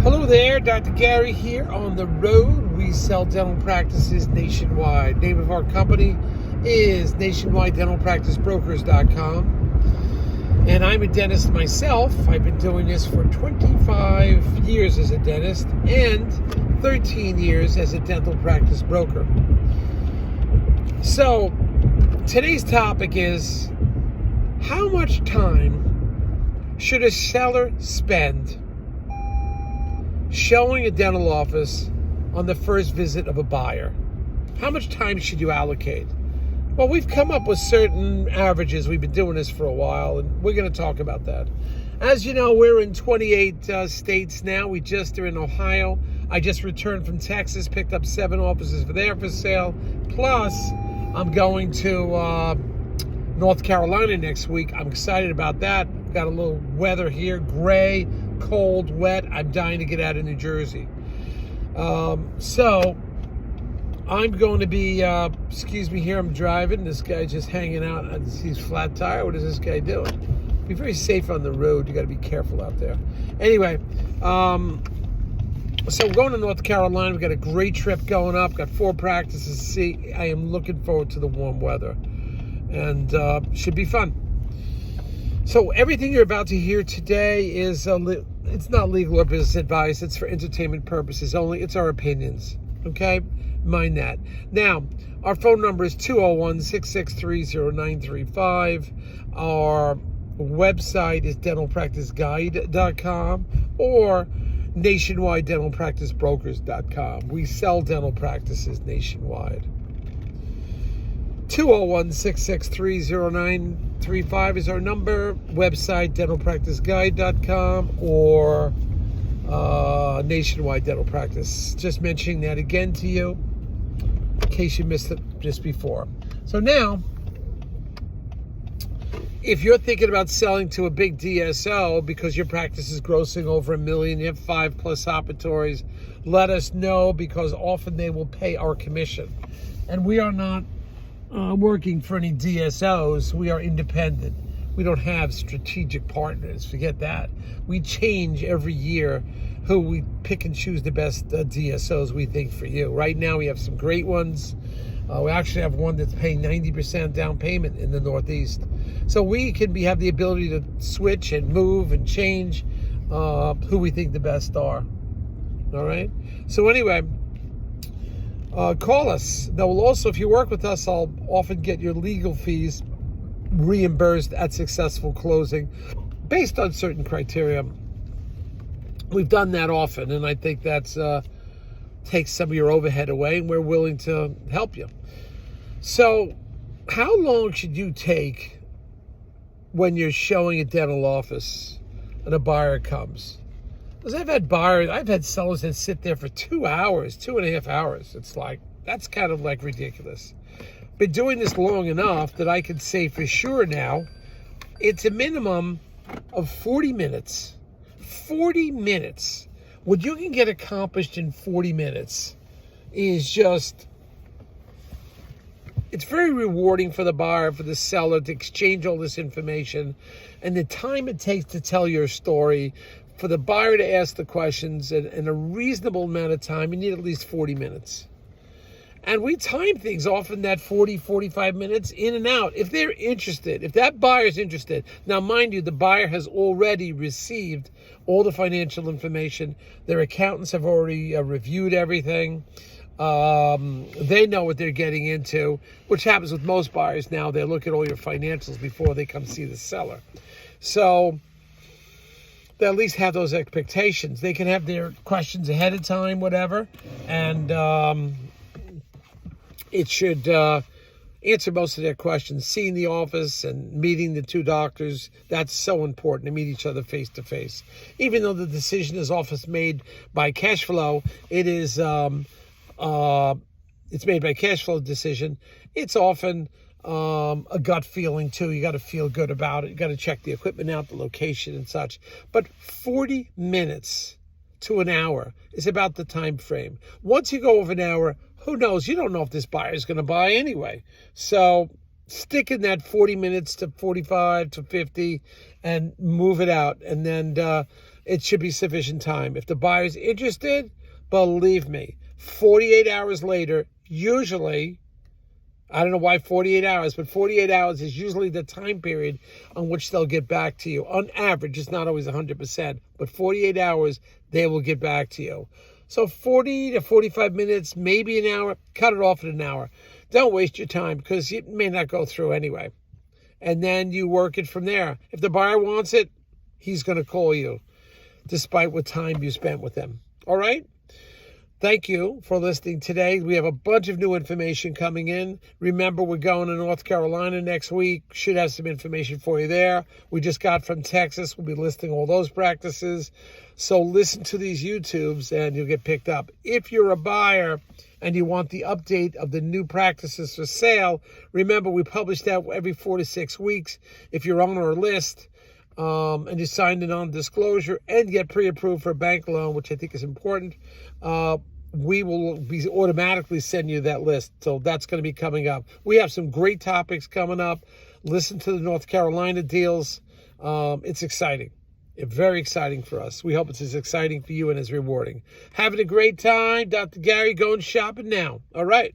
Hello there, Dr. Gary here on the road. We sell dental practices nationwide. Name of our company is nationwidedentalpracticebrokers.com. And I'm a dentist myself. I've been doing this for 25 years as a dentist and 13 years as a dental practice broker. So today's topic is, how much time should a seller spend showing a dental office on the first visit of a buyer? How much time should you allocate? Well, we've come up with certain averages. We've been doing this for a while, and we're going to talk about that. As you know, we're in 28 states now. We just are in Ohio. I just returned from Texas, picked up 7 offices there for sale. Plus, I'm going to North Carolina next week. I'm excited about that. Got a little weather here, gray, cold, wet. I'm dying to get out of New Jersey. So I'm going to be, excuse me here, I'm driving. This guy just hanging out on his flat tire. What is this guy doing? Be very safe on the road. You got to be careful out there. Anyway, so we're going to North Carolina. We've got a great trip going up. Got 4 practices to see. I am looking forward to the warm weather. And should be fun. So everything you're about to hear today is, it's not legal or business advice. It's for entertainment purposes only. It's our opinions, okay? Mind that. Now, our phone number is 201-663-0935. Our website is dentalpracticeguide.com or nationwidedentalpracticebrokers.com. We sell dental practices nationwide. 201-663-0935 is our number. Website, dentalpracticeguide.com or Nationwide Dental Practice. Just mentioning that again to you in case you missed it just before. So now, if you're thinking about selling to a big DSO because your practice is grossing over $1 million, you have 5+ operatories, let us know, because often they will pay our commission. And we are not working for any DSOs. We are independent. We don't have strategic partners. Forget that. We change every year who we pick and choose the best DSOs we think for you. Right now we have some great ones. We actually have one that's paying 90% down payment in the Northeast. So we can have the ability to switch and move and change who we think the best are. All right? So anyway, call us. Now, also, if you work with us, I'll often get your legal fees reimbursed at successful closing based on certain criteria. We've done that often, and I think that's takes some of your overhead away, and we're willing to help you. So how long should you take when you're showing a dental office and a buyer comes? Because I've had sellers that sit there for 2 hours, 2.5 hours. It's like, that's kind of like ridiculous. Been doing this long enough that I can say for sure now, it's a minimum of 40 minutes. 40 minutes. What you can get accomplished in 40 minutes is just, it's very rewarding for the buyer, for the seller to exchange all this information, and the time it takes to tell your story, for the buyer to ask the questions in a reasonable amount of time. You need at least 40 minutes. And we time things often that 40, 45 minutes in and out. If they're interested, if that buyer's interested. Now, mind you, the buyer has already received all the financial information. Their accountants have already reviewed everything. They know what they're getting into, which happens with most buyers now. They look at all your financials before they come see the seller. So they at least have those expectations. They can have their questions ahead of time, whatever, and it should answer most of their questions. Seeing the office and meeting the 2 doctors, that's so important, to meet each other face to face. Even though the decision is often made by cash flow, it is it's made by cash flow decision. It's often a gut feeling too. You got to feel good about it. You got to check the equipment out, the location and such. But 40 minutes to an hour is about the time frame. Once you go over an hour, who knows? You don't know if this buyer is going to buy anyway. So stick in that 40 minutes to 45 to 50 and move it out. And then it should be sufficient time. If the buyer's interested, believe me, 48 hours later, usually, I don't know why 48 hours, but 48 hours is usually the time period on which they'll get back to you. On average, it's not always 100%, but 48 hours, they will get back to you. So 40 to 45 minutes, maybe an hour, cut it off at an hour. Don't waste your time because it may not go through anyway. And then you work it from there. If the buyer wants it, he's going to call you, despite what time you spent with them. All right? Thank you for listening today. We have a bunch of new information coming in. Remember, we're going to North Carolina next week. Should have some information for you there. We just got from Texas. We'll be listing all those practices. So listen to these YouTubes and you'll get picked up. If you're a buyer and you want the update of the new practices for sale, remember, we publish that every 4 to 6 weeks. If you're on our list, and you signed in on disclosure and get pre-approved for a bank loan, which I think is important, we will be automatically send you that list. So that's going to be coming up. We have some great topics coming up. Listen to the North Carolina deals. It's exciting. It's very exciting for us. We hope it's as exciting for you and as rewarding. Having a great time. Dr. Gary going shopping now. All right.